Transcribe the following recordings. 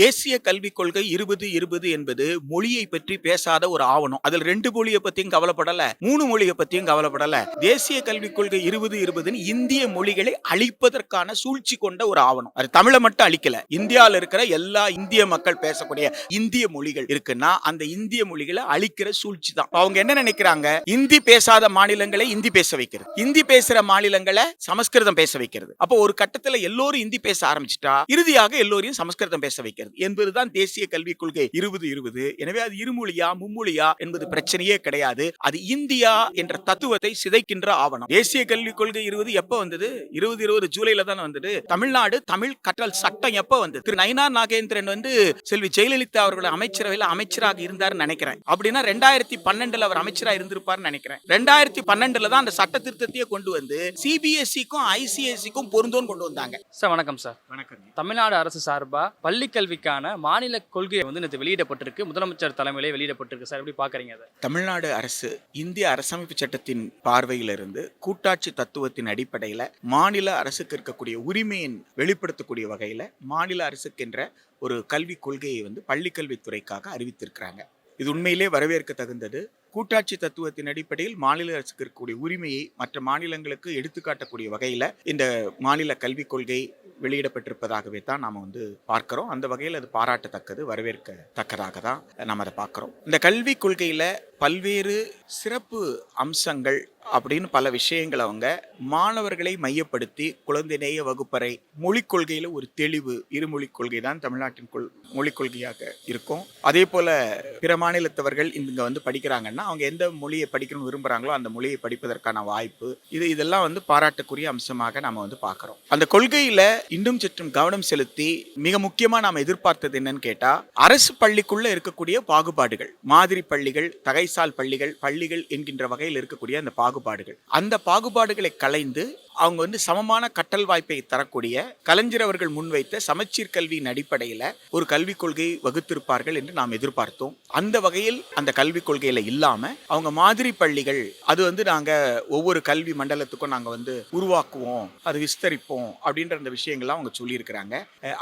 தேசிய கல்விக் கொள்கை 2020 என்பது மொழியை பற்றி பேசாத ஒரு ஆவணம். அதில் 2 மொழியை பத்தியும் கவலைப்படல, 3 மொழியை பத்தியும் கவலைப்படல. தேசிய கல்விக் கொள்கை 2020 இந்திய மொழிகளை அழிப்பதற்கான சூழ்ச்சி கொண்ட ஒரு ஆவணம். அது தமிழை மட்டும் அழிக்கல. இந்தியாவில் இருக்கிற எல்லா இந்திய மக்கள் பேசக்கூடிய இந்திய மொழிகள் இருக்குன்னா அந்த இந்திய மொழிகளை அழிக்கிற சூழ்ச்சி தான். அவங்க என்ன நினைக்கிறாங்க? இந்தி பேசாத மாநிலங்களை இந்தி பேச வைக்கிறது, இந்தி பேசுற மாநிலங்களை சமஸ்கிருதம் பேச வைக்கிறது. அப்போ ஒரு கட்டத்தில் எல்லோரும் இந்தி பேச ஆரம்பிச்சிட்டா இறுதியாக எல்லோரையும் சமஸ்கிருதம் பேச வைக்கிறது என்பதுதான் தேசிய கல்விக் கொள்கை 2020. எனவே அது இருமொழியா மும்மொழியா என்பது பிரச்சனையே கிடையாது. அது இந்தியா என்ற தத்துவத்தை சிதைக்கின்ற ஆவணம். தேசிய கல்விக் கொள்கை 20 எப்ப வந்தது? 2020 ஜூலைல தான் வந்தது. தமிழ்நாடு தமிழ் கற்றல் சட்டம் எப்ப வந்தது? திரு நயினார் நாகேந்திரன் செல்வி ஜெயலலிதா அவர்கள் அமைச்சரவையில் அமைச்சராக இருந்தார் நினைக்கிறேன். அப்படின்னா 2012 அவர் அமைச்சராக இருந்திருப்பார் நினைக்கிறேன். 2012 தான் அந்த சட்ட திருத்தத்தையே கொண்டு வந்து சிபிஎஸ்இக்கும் ஐசிஎஸ்இக்கும் பொருந்தோன்னு கொண்டு வந்தாங்க. சார் வணக்கம் சார். வணக்கம். தமிழ்நாடு அரசு சார்பா பள்ளி கல்விக்கான மாநில கொள்கையை நேற்று வெளியிடப்பட்டிருக்கு. முதலமைச்சர் தலைமையிலே வெளியிடப்பட்டிருக்கு சார். எப்படி பாக்குறீங்க அதை? தமிழ்நாடு அரசு இந்திய அரசமைப்பு சட்டத்தின் பார்வையிலிருந்து கூட்டாட்சி தத்துவத்தின் அடிப்படையில் மாநில அரசுக்கு இருக்கக்கூடிய உரிமையின் வெளிப்படுத்தக்கூடிய வகையில் மாநில அரசுக்கென்ற ஒரு கல்விக் கொள்கையை பள்ளிக்கல்வித்துறைக்காக அறிவித்திருக்கிறாங்க. இது உண்மையிலே வரவேற்க தகுந்தது. கூட்டாட்சி தத்துவத்தின் அடிப்படையில் மாநில அரசுக்கு இருக்கக்கூடிய உரிமையை மற்ற மாநிலங்களுக்கு எடுத்துக்காட்டக்கூடிய வகையில் இந்த மாநில கல்விக் கொள்கை வெளியிடப்பட்டிருப்பதாகவே தான் நாம் பார்க்கிறோம். அந்த வகையில் அது பாராட்டத்தக்கது, வரவேற்கத்தக்கதாக தான் நாம் அதை பார்க்கிறோம். இந்த கல்விக் கொள்கையில் பல்வேறு சிறப்பு அம்சங்கள் அப்படின்னு பல விஷயங்கள் அவங்க மாணவர்களை மையப்படுத்தி குழந்தை நேய வகுப்பறை, மொழிக் கொள்கையில் ஒரு தெளிவு, இருமொழிக் கொள்கை தான் தமிழ்நாட்டின் மொழிக் கொள்கையாக இருக்கும். அதே போல பிற மாநிலத்தவர்கள் இங்க படிக்கிறாங்கன்னா அவங்க எந்த மொழியை படிக்கணும்னு விரும்புறாங்களோ அந்த மொழியை படிப்பதற்கான வாய்ப்பு, இதெல்லாம் பாராட்டக்கூடிய அம்சமாக நாம பார்க்கிறோம். அந்த கொள்கையில இன்னும் சற்றும் கவனம் செலுத்தி மிக முக்கியமா நாம எதிர்பார்த்தது என்னன்னு கேட்டா, அரசு பள்ளிக்குள்ள இருக்கக்கூடிய பாகுபாடுகள், மாதிரி பள்ளிகள், தகைசால் பள்ளிகள் என்கின்ற வகையில் இருக்கக்கூடிய அந்த பாகுபாடுகள், அந்த பாகுபாடுகளை களைந்து அவங்க சமமான கற்றல் வாய்ப்பை தரக்கூடிய கலைஞர் அவர்கள் முன்வைத்த சமச்சீர் கல்வியின் அடிப்படையில் ஒரு கல்விக் கொள்கை வகுத்திருப்பார்கள் என்று நாம் எதிர்பார்த்தோம். அந்த வகையில் அந்த கல்விக் கொள்கையில இல்லாம அவங்க மாதிரி பள்ளிகள், அது நாங்க ஒவ்வொரு கல்வி மண்டலத்துக்கும் நாங்க உருவாக்குவோம், அது விஸ்தரிப்போம் அப்படின்ற அந்த விஷயங்கள்லாம் அவங்க சொல்லியிருக்கிறாங்க.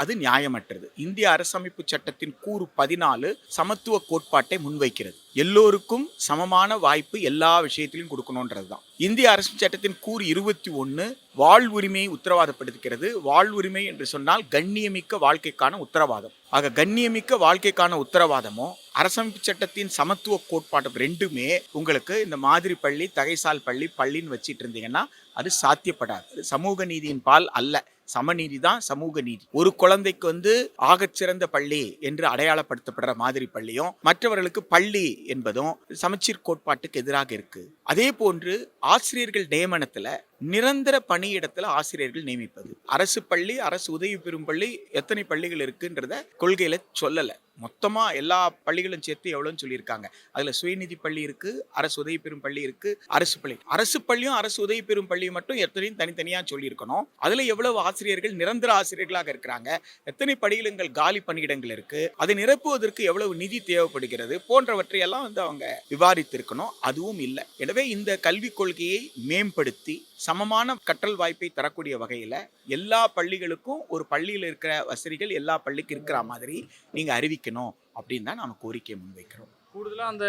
அது நியாயமற்றது. இந்திய அரசமைப்பு சட்டத்தின் கூறு 14 சமத்துவ கோட்பாட்டை முன்வைக்கிறது. எல்லோருக்கும் சமமான வாய்ப்பு எல்லா விஷயத்திலும் கொடுக்கணும்ன்றதுதான். இந்திய அரசு சட்டத்தின் கூறு 21 வாழ்வுரிமையை உத்தரவாதப்படுத்துகிறது. வாழ்வுரிமை என்று சொன்னால் கண்ணியமிக்க வாழ்க்கைக்கான உத்தரவாதம். ஆக கண்ணியமிக்க வாழ்க்கைக்கான உத்தரவாதமும் அரசமைப்பு சட்டத்தின் சமத்துவ கோட்பாடு ரெண்டுமே உங்களுக்கு இந்த மாதிரி பள்ளி, தகைசால் பள்ளின்னு வச்சிட்டு இருந்தீங்கன்னா அது சாத்தியப்படாது. சமூக நீதியின் பால் அல்ல, சமநீதி தான் சமூக நீதி. ஒரு குழந்தைக்கு ஆகச்சிறந்த பள்ளி என்று அடையாளப்படுத்தப்படுற மாதிரி பள்ளியும் மற்றவர்களுக்கு பள்ளி என்பதும் சமச்சீர் கோட்பாட்டுக்கு எதிராக இருக்கு. அதே போன்று ஆசிரியர்கள் நியமனத்துல நிரந்தர பணியிடத்துல ஆசிரியர்கள் நியமிப்பது, அரசு பள்ளி, அரசு உதவி பெறும் பள்ளி எத்தனை பள்ளிகள் இருக்குன்றத கொள்கையில சொல்லல. மொத்தமா எல்லா பள்ளிகளும் சேர்த்து எவ்வளவுன்னு சொல்லியிருக்காங்க. அதுல சுயநிதி பள்ளி இருக்கு, அரசு உதவி பெறும் பள்ளி இருக்கு, அரசு பள்ளியும் அரசு உதவி பெறும் பள்ளியும் மட்டும் எத்தனையும் தனித்தனியா சொல்லியிருக்கணும். அதுல எவ்வளவு ஆசிரியர்கள் நிரந்தர ஆசிரியர்களாக இருக்கிறாங்க, எத்தனை பணியிடங்கள் காலி பணியிடங்கள் இருக்கு, அதை நிரப்புவதற்கு எவ்வளவு நிதி தேவைப்படுகிறது போன்றவற்றை எல்லாம் அவங்க விவாதித்திருக்கணும். அதுவும் இல்லை. எனவே இந்த கல்விக் கொள்கையை மேம்படுத்தி சமமான கற்றல் வாய்ப்பை தரக்கூடிய வகையில் எல்லா பள்ளிகளுக்கும் ஒரு பள்ளியில் இருக்கிற வசதிகள் எல்லா பள்ளிக்கும் இருக்கிற மாதிரி நீங்கள் அறிவிக்கணும் அப்படின்னு தான் நம்ம கோரிக்கை முன்வைக்கிறோம். கூடுதலாக அந்த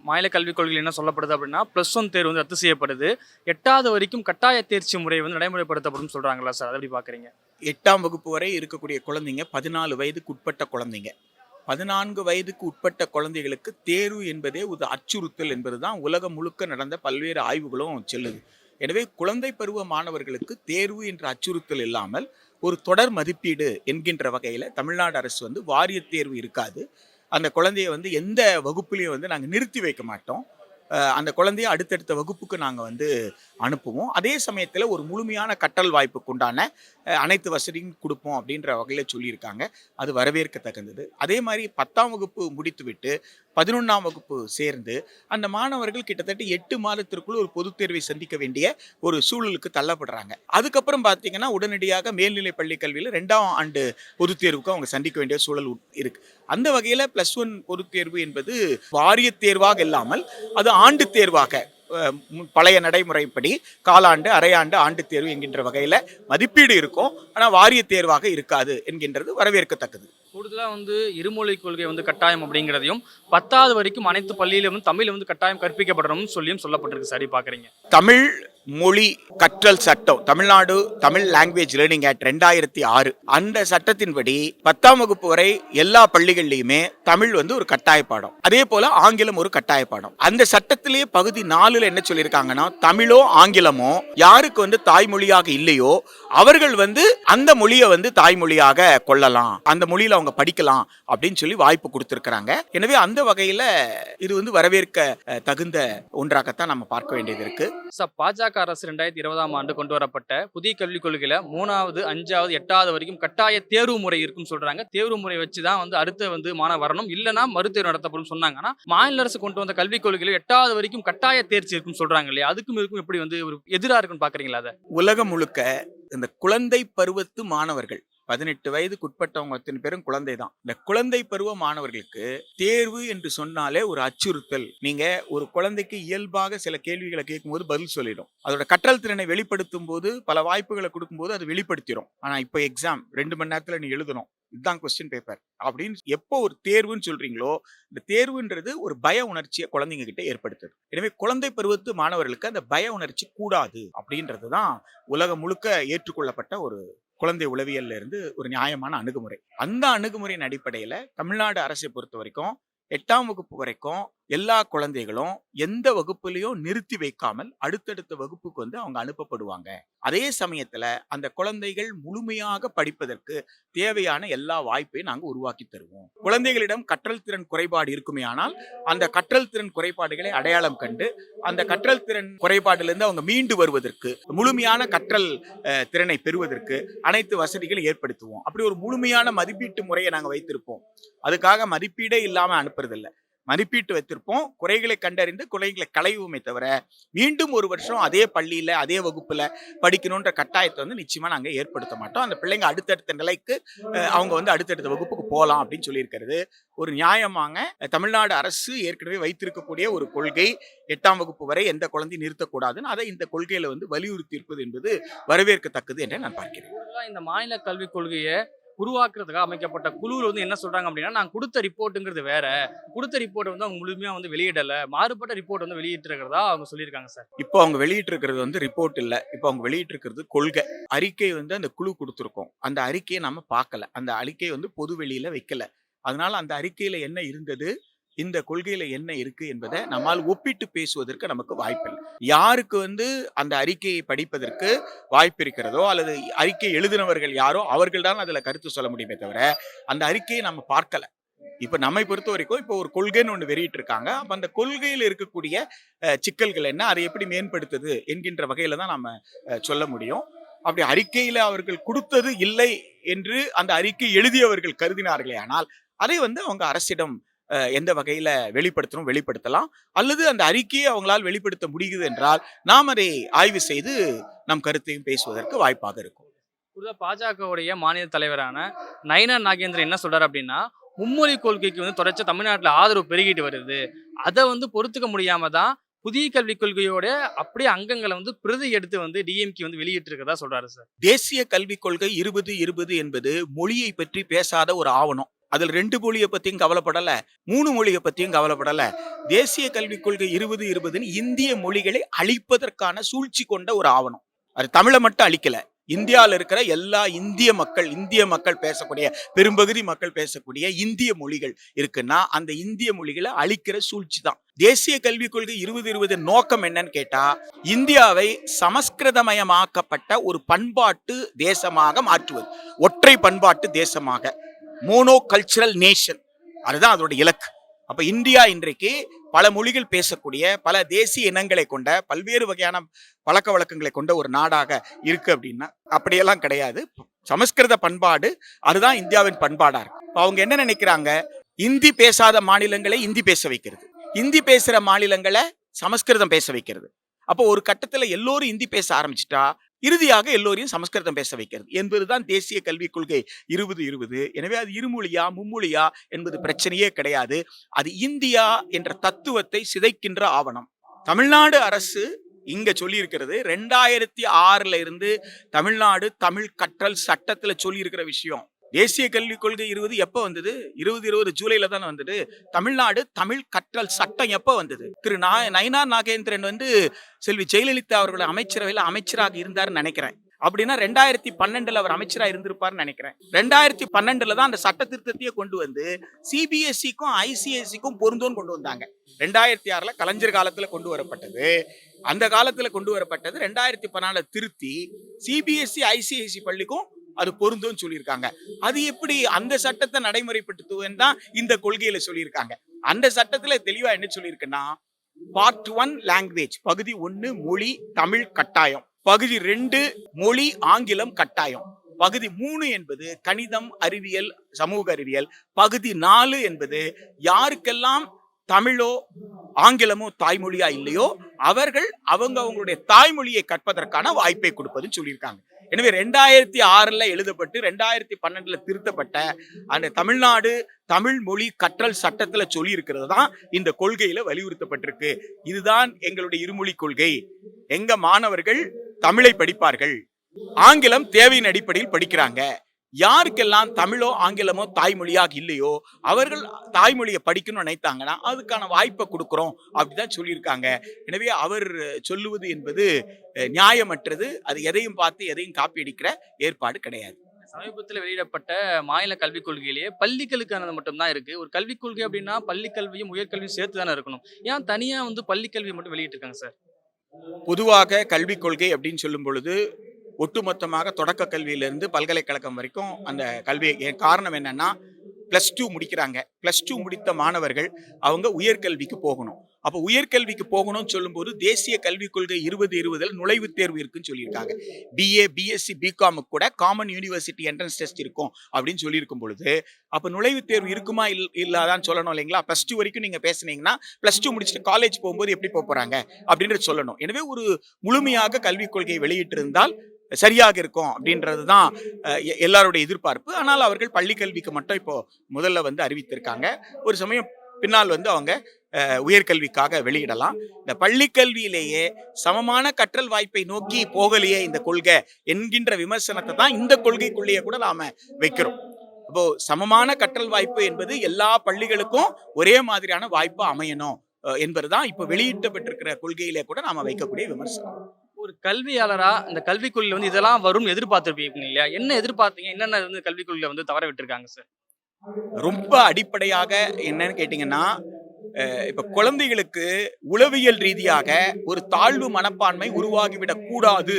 மாநில கல்விக் கொள்கையில் என்ன சொல்லப்படுது அப்படின்னா, +1 தேர்வு ரத்து செய்யப்படுது, 8வது வரைக்கும் கட்டாய தேர்ச்சி முறை நடைமுறைப்படுத்தப்படும் சொல்றாங்களா சார்? அதை எப்படி பார்க்குறீங்க? 8ஆம் வகுப்பு வரை இருக்கக்கூடிய குழந்தைங்க 14 வயதுக்கு உட்பட்ட குழந்தைங்க, 14 வயதுக்கு உட்பட்ட குழந்தைகளுக்கு தேர்வு என்பதே ஒரு அச்சுறுத்தல் என்பதுதான் உலகம் முழுக்க நடந்த பல்வேறு ஆய்வுகளும் சொல்லுது. எனவே குழந்தை பருவ மாணவர்களுக்கு தேர்வு என்ற அச்சுறுத்தல் இல்லாமல் ஒரு தொடர் மதிப்பீடு என்கின்ற வகையில் தமிழ்நாடு அரசு வாரிய தேர்வு இருக்காது. அந்த குழந்தைய எந்த வகுப்புலையும் நாங்கள் நிறுத்தி வைக்க மாட்டோம். அந்த குழந்தைய அடுத்தடுத்த வகுப்புக்கு நாங்கள் அனுப்புவோம். அதே சமயத்தில் ஒரு முழுமையான கற்றல் வாய்ப்புக்கு உண்டான அனைத்து வசதியும் கொடுப்போம் அப்படின்ற வகையில் சொல்லியிருக்காங்க. அது வரவேற்கத்தக்கது. அதே மாதிரி 10ஆம் வகுப்பு முடித்துவிட்டு 11ஆம் வகுப்பு சேர்ந்து அந்த மாணவர்கள் கிட்டத்தட்ட 8 மாதத்திற்குள் ஒரு பொதுத் தேர்வை சந்திக்க வேண்டிய ஒரு சூழலுக்கு தள்ளப்படுறாங்க. அதுக்கப்புறம் பார்த்தீங்கன்னா உடனடியாக மேல்நிலை பள்ளி கல்வியில் 2ஆம் ஆண்டு பொதுத் தேர்வுக்கு அவங்க சந்திக்க வேண்டிய சூழல் இருக்கு. அந்த வகையில் +1 பொதுத் தேர்வு என்பது வாரிய தேர்வாக இல்லாமல் அது ஆண்டு தேர்வாக, பழைய நடைமுறைப்படி காலாண்டு, அரையாண்டு, ஆண்டு தேர்வு என்கின்ற வகையில் மதிப்பீடு இருக்கும். ஆனால் வாரிய தேர்வாக இருக்காது என்கின்றது வரவேற்கத்தக்கது. கூடுதலா இருமொழி கொள்கை கட்டாயம் அப்படிங்கிறதையும் 10வது வரைக்கும் அனைத்து பள்ளியிலும் தமிழ் கட்டாயம் கற்பிக்கப்படணும்னு சொல்லியும் சொல்லப்பட்டிருக்கு. சரி பார்க்குறீங்க. தமிழ் மொழி கற்றல் சட்டம், Tamil Nadu Tamil language learning act 2006, அந்த சட்டத்தின்படி 10ஆம் வகுப்பு வரை எல்லா பள்ளிகள்லயுமே தமிழ் ஒரு கட்டாய பாடம். அதே போல ஆங்கிலம் ஒரு கட்டாய பாடம். அந்த சட்டத்திலேயே பகுதி 4ல என்ன சொல்லியிருக்காங்கன்னா, தமிழோ ஆங்கிலமோ யாருக்கு தாய்மொழியாக இல்லையோ அவர்கள் அந்த மொழியை தாய்மொழியாக கொள்ளலாம், அந்த மொழியில அவங்க படிக்கலாம் அப்படின்னு சொல்லி வாய்ப்பு கொடுத்திருக்கிறாங்க. எனவே அந்த வகையில இது வரவேற்க தகுந்த ஒன்றாகத்தான் நம்ம பார்க்க வேண்டியது இருக்கு. பாஜக அரசு 2020ஆம் ஆண்டு கொண்டு வரப்பட்ட புதிய கல்விக் கொள்கையில 3வது 5வது 8வது வரைக்கும் கட்டாய தேர்வு முறை இருக்கும் சொல்றாங்க. தேர்வு முறை வச்சுதான் அடுத்த மாணவர் வரணும், இல்லைன்னா மறுதேர்வு நடத்தப்படும் சொன்னாங்க. ஆனா மாநில அரசு கொண்டு வந்த கல்விக் கொள்கையில 8வது வரைக்கும் கட்டாய தேர்ச்சி இருக்கும் சொல்றாங்க இல்லையா? அதுக்கும் இருக்கும் எப்படி ஒரு எதிரா இருக்குன்னு பாக்குறீங்களா? அதை உலகம் முழுக்க இந்த குழந்தை பருவத்து மாணவர்கள் 18 வயதுக்குட்பட்டவங்க அத்தனை பேரும் குழந்தை தான். இந்த குழந்தை பருவ மாணவர்களுக்கு தேர்வு என்று சொன்னாலே ஒரு அச்சுறுத்தல். நீங்க ஒரு குழந்தைக்கு இயல்பாக சில கேள்விகளை கேட்கும்போது பதில் சொல்லிடும். அதோட கற்றல் திறனை வெளிப்படுத்தும் போது, பல வாய்ப்புகளை கொடுக்கும்போது அது வெளிப்படுத்திடும். ஆனா இப்போ எக்ஸாம் 2 மணி நேரத்துல நீ எழுதணும், இதுதான் கொஸ்டின் பேப்பர் அப்படின்னு எப்போ ஒரு தேர்வுன்னு சொல்றீங்களோ, இந்த தேர்வுன்றது ஒரு பய உணர்ச்சியை குழந்தைங்க கிட்ட ஏற்படுத்துது. எனவே குழந்தை பருவத்து மாணவர்களுக்கு அந்த பய உணர்ச்சி கூடாது அப்படின்றதுதான் உலகம் முழுக்க ஏற்றுக்கொள்ளப்பட்ட ஒரு குழந்தை உளவியல்ல இருந்து ஒரு நியாயமான அணுகுமுறை. அந்த அணுகுமுறையின் அடிப்படையில தமிழ்நாடு அரசை பொறுத்த வரைக்கும் 8ஆம் வகுப்பு வரைக்கும் எல்லா குழந்தைகளும் எந்த வகுப்புலையும் நிறுத்தி வைக்காமல் அடுத்தடுத்த வகுப்புக்கு அவங்க அனுப்பப்படுவாங்க. அதே சமயத்துல அந்த குழந்தைகள் முழுமையாக படிப்பதற்கு தேவையான எல்லா வாய்ப்பையும் நாங்க உருவாக்கி தருவோம். குழந்தைகளிடம் கற்றல் திறன் குறைபாடு இருக்குமே ஆனால் அந்த கற்றல் திறன் குறைபாடுகளை அடையாளம் கண்டு அந்த கற்றல் திறன் குறைபாட்டிலிருந்து அவங்க மீண்டு வருவதற்கு, முழுமையான கற்றல் திறனை பெறுவதற்கு அனைத்து வசதிகளும் ஏற்படுத்துவோம். அப்படி ஒரு முழுமையான மதிப்பீட்டு முறையை நாங்க வைத்திருப்போம். அதுக்காக மதிப்பீடே இல்லாம அனுப்புறதில்லை, மதிப்பீட்டு வைத்திருப்போம். குறைகளை கண்டறிந்து குறைகளை களைவுமே தவிர மீண்டும் ஒரு வருஷம் அதே பள்ளியில அதே வகுப்புல படிக்கணும்ன்ற கட்டாயத்தை நிச்சயமா நாங்க ஏற்படுத்த மாட்டோம். அந்த பிள்ளைங்க அடுத்தடுத்த நிலைக்கு அவங்க அடுத்தடுத்த வகுப்புக்கு போகலாம் அப்படின்னு சொல்லியிருக்கிறது ஒரு நியாயமாக தமிழ்நாடு அரசு ஏற்கனவே வைத்திருக்கக்கூடிய ஒரு கொள்கை. 8ஆம் வகுப்பு வரை எந்த குழந்தையும் நிறுத்தக்கூடாதுன்னு அதை இந்த கொள்கையில வலியுறுத்தி இருப்பது என்பது வரவேற்கத்தக்கது என்று நான் பார்க்கிறேன். இந்த மாநில கல்விக் கொள்கையை உருவாக்குறதுக்காக அமைக்கப்பட்ட குழு என்ன சொல்றாங்க அப்படின்னா, நான் கொடுத்த ரிப்போர்ட்டுங்கிறது வேற, கொடுத்த ரிப்போர்ட் அவங்க முழுமையா வெளியிடல, மாறுபட்ட ரிப்போர்ட் வெளியிட்டிருக்கிறதா அவங்க சொல்லியிருக்காங்க சார். இப்போ அவங்க வெளியிட்டிருக்கிறது ரிப்போர்ட் இல்ல, இப்போ அவங்க வெளியிட்டிருக்கிறது கொள்கை அறிக்கை. அந்த குழு கொடுத்துருக்கோம், அந்த அறிக்கையை நம்ம பார்க்கல, அந்த அறிக்கை பொது வெளியில வைக்கல. அதனால அந்த அறிக்கையில என்ன இருந்தது, இந்த கொள்கையில என்ன இருக்கு என்பதை நம்மால் ஒப்பிட்டு பேசுவதற்கு நமக்கு வாய்ப்பில்லை. யாருக்கு அந்த அறிக்கையை படிப்பதற்கு வாய்ப்பு இருக்கிறதோ அல்லது அறிக்கை எழுதினவர்கள் யாரோ அவர்கள் தான் அதுல கருத்து சொல்ல முடியுமே தவிர அந்த அறிக்கையை நம்ம பார்க்கல. இப்ப நம்மை பொறுத்த வரைக்கும் இப்போ ஒரு கொள்கைன்னு ஒண்ணு வெளியிட்டு இருக்காங்க. அப்ப அந்த கொள்கையில் இருக்கக்கூடிய சிக்கல்கள் என்ன, அதை எப்படி மேம்படுத்துது என்கின்ற வகையில தான் நம்ம சொல்ல முடியும். அப்படி அறிக்கையில அவர்கள் கொடுத்தது இல்லை என்று அந்த அறிக்கை எழுதியவர்கள் கருதினார்களே ஆனால் அதை அவங்க அரசிடம் எந்த வகையில வெளிப்படுத்தலாம், அல்லது அந்த அறிக்கையை அவங்களால் வெளிப்படுத்த முடியுது என்றால் நாம் அதை ஆய்வு செய்து நம் கருத்தையும் பேசுவதற்கு வாய்ப்பாக இருக்கும். பாஜகவுடைய மாநில தலைவரான நயினார் நாகேந்திரன் என்ன சொல்றாரு அப்படின்னா, மும்மொழி கொள்கைக்கு தொடர்ச்சி தமிழ்நாட்டில் ஆதரவு பெருகிட்டு வருது, அதை பொறுத்துக்க முடியாம தான் புதிய கல்விக் கொள்கையோட அப்படியே அங்கங்களை பிரதி எடுத்து டிஎம்கே வெளியிட்டு இருக்கதா சொல்றாரு சார். தேசிய கல்விக் கொள்கை 2020 என்பது மொழியை பற்றி பேசாத ஒரு ஆவணம். அதில் 2 மொழியை பத்தியும் கவலைப்படல, 3 மொழியை பத்தியும் கவலைப்படல. தேசிய கல்விக் கொள்கை 2020 இந்திய மொழிகளை அழிப்பதற்கான சூழ்ச்சி கொண்ட ஒரு ஆவணம். அது தமிழை மட்டும் அழிக்கல, இந்தியாவில் இருக்கிற எல்லா இந்திய மக்கள் பேசக்கூடிய பெரும்பகுதி மக்கள் பேசக்கூடிய இந்திய மொழிகள் இருக்குன்னா அந்த இந்திய மொழிகளை அழிக்கிற சூழ்ச்சி தான் தேசிய கல்விக் கொள்கை 2020 நோக்கம். என்னன்னு கேட்டா, இந்தியாவை சமஸ்கிருதமயமாக்கப்பட்ட ஒரு பண்பாட்டு தேசமாக மாற்றுவது, ஒற்றை பண்பாட்டு தேசமாக, மோனோ கல்ச்சரல் நேஷன், அதுதான் அதோட இலக்கு. அப்ப இந்தியா இன்றைக்கு பல மொழிகள் பேசக்கூடிய பல தேசிய இனங்களை கொண்ட பல்வேறு வகையான பழக்க வழக்கங்களை கொண்ட ஒரு நாடாக இருக்கு அப்படின்னா அப்படியெல்லாம் கிடையாது. சமஸ்கிருத பண்பாடு அதுதான் இந்தியாவின் பண்பாடா இருக்கு. அவங்க என்ன நினைக்கிறாங்க, இந்தி பேசாத மாநிலங்களை இந்தி பேச வைக்கிறது, இந்தி பேசுற மாநிலங்களை சமஸ்கிருதம் பேச வைக்கிறது. அப்போ ஒரு கட்டத்துல எல்லோரும் இந்தி பேச ஆரம்பிச்சுட்டா இறுதியாக எல்லோரையும் சமஸ்கிருதம் பேச வைக்கிறது என்பதுதான் தேசிய கல்விக் கொள்கை 2020. எனவே அது இருமொழியா மும்மொழியா என்பது பிரச்சனையே கிடையாது. அது இந்தியா என்ற தத்துவத்தை சிதைக்கின்ற ஆவணம். தமிழ்நாடு அரசு இங்க சொல்லி இருக்கிறது 2006 இருந்து தமிழ்நாடு தமிழ் கற்றல் சட்டத்துல சொல்லி இருக்கிற விஷயம். தேசிய கல்விக் கொள்கை 20 எப்ப வந்தது? 2020 ஜூலைல தானே வந்தது. தமிழ்நாடு தமிழ் கற்றல் சட்டம் எப்ப வந்தது? திரு நயினார் நாகேந்திரன் வந்து செல்வி ஜெயலலிதா அவர்கள் அமைச்சரவையில அமைச்சராக இருந்தாருன்னு நினைக்கிறேன். அப்படின்னா 2012 அவர் அமைச்சரா இருந்திருப்பார்னு நினைக்கிறேன். 2012 தான் அந்த சட்ட திருத்தத்தையே கொண்டு வந்து சிபிஎஸ்இக்கும் ஐசிஎஸ்சிக்கும் பொருந்தும்னு கொண்டு வந்தாங்க. 2006 கலைஞர் காலத்துல கொண்டு வரப்பட்டது. அந்த காலத்துல கொண்டு வரப்பட்டது 2014 திருத்தி சிபிஎஸ்இ ஐசிஎஸ்சி பள்ளிக்கும் அது பொருந்தும் சொல்லியிருக்காங்க. அது எப்படி அந்த சட்டத்தை நடைமுறைப்படுத்துவேன்னு தான் இந்த கொள்கையில சொல்லியிருக்காங்க. அந்த சட்டத்துல தெளிவா என்ன சொல்லியிருக்குன்னா, பார்ட் 1 லாங்குவேஜ் பகுதி 1 மொழி தமிழ் கட்டாயம், பகுதி 2 மொழி ஆங்கிலம் கட்டாயம், பகுதி 3 என்பது கணிதம் அறிவியல் சமூக அறிவியல், பகுதி 4 என்பது யாருக்கெல்லாம் தமிழோ ஆங்கிலமோ தாய்மொழியா இல்லையோ அவர்கள் அவங்களுடைய தாய்மொழியை கற்பதற்கான வாய்ப்பை கொடுப்பதுன்னு சொல்லியிருக்காங்க. எனவே 2006 எழுதப்பட்டு 2012 திருத்தப்பட்ட அந்த தமிழ்நாடு தமிழ் மொழி கற்றல் சட்டத்துல சொல்லி இருக்கிறது தான் இந்த கொள்கையில வலியுறுத்தப்பட்டிருக்கு. இதுதான் எங்களுடைய இருமொழி கொள்கை. எங்க மாணவர்கள் தமிழை படிப்பார்கள், ஆங்கிலம் தேவையின் அடிப்படையில் படிக்கிறாங்க. யாருக்கெல்லாம் தமிழோ ஆங்கிலமோ தாய்மொழியாக இல்லையோ அவர்கள் தாய்மொழியை படிக்கணும்னு நினைத்தாங்கன்னா அதுக்கான வாய்ப்பை கொடுக்குறோம் அப்படிதான் சொல்லியிருக்காங்க. எனவே அவர் சொல்லுவது என்பது நியாயமற்றது. அது எதையும் பார்த்து எதையும் காப்பி அடிக்கிற ஏற்பாடு கிடையாது. சமீபத்தில் வெளியிடப்பட்ட மாநில கல்விக் கொள்கையிலேயே பள்ளிகளுக்கானது மட்டும்தான் இருக்கு. ஒரு கல்விக் கொள்கை அப்படின்னா பள்ளி கல்வியும் உயர்கல்வியும் சேர்த்து தானே இருக்கணும். ஏன் தனியா வந்து பள்ளி கல்வி மட்டும் வெளியிட்டிருக்காங்க சார்? பொதுவாக கல்விக் கொள்கை அப்படின்னு சொல்லும் பொழுது ஒட்டுமொத்தமாக தொடக்க கல்வியிலிருந்து பல்கலைக்கழகம் வரைக்கும் அந்த கல்வி காரணம் என்னன்னா +2 முடிக்கிறாங்க. +2 முடித்த மாணவர்கள் அவங்க உயர்கல்விக்கு போகணும். அப்போ உயர்கல்விக்கு போகணும்னு சொல்லும்போது தேசிய கல்விக் கொள்கை 2020 நுழைவுத் தேர்வு இருக்குன்னு சொல்லியிருக்காங்க. பிஏ பிஎஸ்சி பிகாம் கூட காமன் யூனிவர்சிட்டி என்ட்ரன்ஸ் டெஸ்ட் இருக்கும் அப்படின்னு சொல்லியிருக்கும் பொழுது அப்போ நுழைவுத் தேர்வு இருக்குமா இல்லாதான்னு சொல்லணும் இல்லைங்களா? +2 வரைக்கும் நீங்க பேசுனீங்கன்னா +2 முடிச்சுட்டு காலேஜ் போகும்போது எப்படி போறாங்க அப்படின்றது சொல்லணும். எனவே ஒரு முழுமையாக கல்விக் கொள்கையை வெளியிட்டிருந்தால் சரியாக இருக்கும் அப்படின்றது தான் எல்லாருடைய எதிர்பார்ப்பு. ஆனால் அவர்கள் பள்ளி கல்விக்கு மட்டும் இப்போ முதல்ல வந்து அறிவித்திருக்காங்க. ஒரு சமயம் பின்னால் வந்து அவங்க உயர்கல்விக்காக வெளியிடலாம். இந்த பள்ளி கல்வியிலேயே சமமான கற்றல் வாய்ப்பை நோக்கி போகலையே இந்த கொள்கை என்கின்ற விமர்சனத்தை தான் இந்த கொள்கைக்குள்ளேயே கூட நாம வைக்கிறோம். அப்போ சமமான கற்றல் வாய்ப்பு என்பது எல்லா பள்ளிகளுக்கும் ஒரே மாதிரியான வாய்ப்பு அமையணும் என்பதுதான் இப்ப வெளியிட்டப்பட்டிருக்கிற கொள்கையிலே கூட நாம வைக்கக்கூடிய விமர்சனம். ஒரு கல்வியாளரா இந்த கல்விக் கொள்கையில வந்து இதெல்லாம் வரும்னு எதிர்பார்த்திருப்பீங்க இல்லையா? என்ன எதிர்பார்த்தீங்க? என்னென்ன வந்து கல்விக் கொள்கையில வந்து தவற விட்டுருக்காங்க சார்? ரொம்ப அடிப்படையாக என்னன்னு கேட்டீங்கன்னா, இப்ப குழந்தைகளுக்கு உளவியல் ரீதியாக ஒரு தாழ்வு மனப்பான்மை உருவாகிவிடக் கூடாது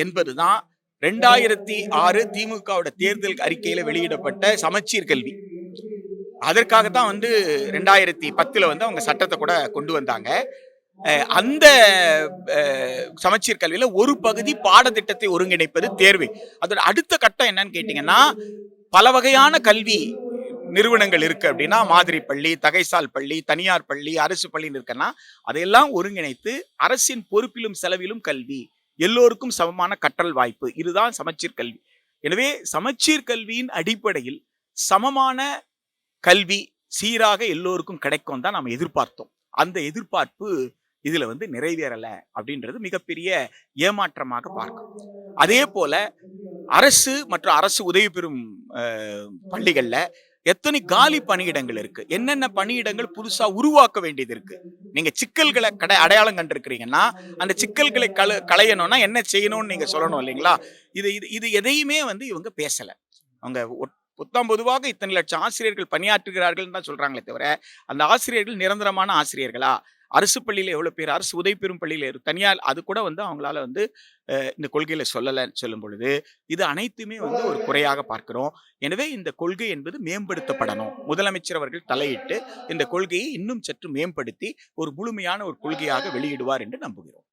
என்பதுதான் 2006 திமுகவோட தேர்தல் அறிக்கையில வெளியிடப்பட்ட சமச்சீர் கல்வி. அதற்காகத்தான் வந்து 2010 வந்து அவங்க சட்டத்தை கூட கொண்டு வந்தாங்க. அந்த சமச்சீர் கல்வியில ஒரு பகுதி பாடத்திட்டத்தை ஒருங்கிணைப்பது தேர்வு. அதோட அடுத்த கட்டம் என்னன்னு கேட்டீங்கன்னா, பல வகையான கல்வி நிறுவனங்கள் இருக்கு அப்படின்னா மாதிரி பள்ளி, தகைசால் பள்ளி, தனியார் பள்ளி, அரசு பள்ளின்னு இருக்குன்னா அதையெல்லாம் ஒருங்கிணைத்து அரசின் பொறுப்பிலும் செலவிலும் கல்வி, எல்லோருக்கும் சமமான கற்றல் வாய்ப்பு, இதுதான் சமச்சீர் கல்வி. எனவே சமச்சீர் கல்வியின் அடிப்படையில் சமமான கல்வி சீராக எல்லோருக்கும் கிடைக்கும் தான் நாம் எதிர்பார்த்தோம். அந்த எதிர்பார்ப்பு இதுல வந்து நிறைவேறல அப்படின்றது மிகப்பெரிய ஏமாற்றமாக பார்க்கும். அதே போல அரசு மற்றும் அரசு உதவி பெறும் பள்ளிகள்ல எத்தனை காலி பணியிடங்கள் இருக்கு, என்னென்ன பணியிடங்கள் புதுசா உருவாக்க வேண்டியது இருக்கு. நீங்க சிக்கல்களை அடையாளம் கண்டிருக்கிறீங்கன்னா அந்த சிக்கல்களை களையணும்னா என்ன செய்யணும்னு நீங்க சொல்லணும் இல்லைங்களா? இது எதையுமே வந்து இவங்க பேசல. அவங்க பொதுவாக இத்தனை லட்சம் ஆசிரியர்கள் பணியாற்றுகிறார்கள் தான் சொல்றாங்களே தவிர அந்த ஆசிரியர்கள் நிரந்தரமான ஆசிரியர்களா, அரசு பள்ளியில எவ்வளவு பேர், அரசு உதவி பெறும் பள்ளியில தனியார், அது கூட வந்து அவங்களால வந்து இந்த கொள்கையில சொல்லலன்னு சொல்லும் பொழுது இது அனைத்துமே வந்து ஒரு குறையாக பார்க்கிறோம். எனவே இந்த கொள்கை என்பது மேம்படுத்தப்படணும். முதலமைச்சர் அவர்கள் தலையிட்டு இந்த கொள்கையை இன்னும் சற்று மேம்படுத்தி ஒரு முழுமையான ஒரு கொள்கையாக வெளியிடுவார் என்று நம்புகிறோம்.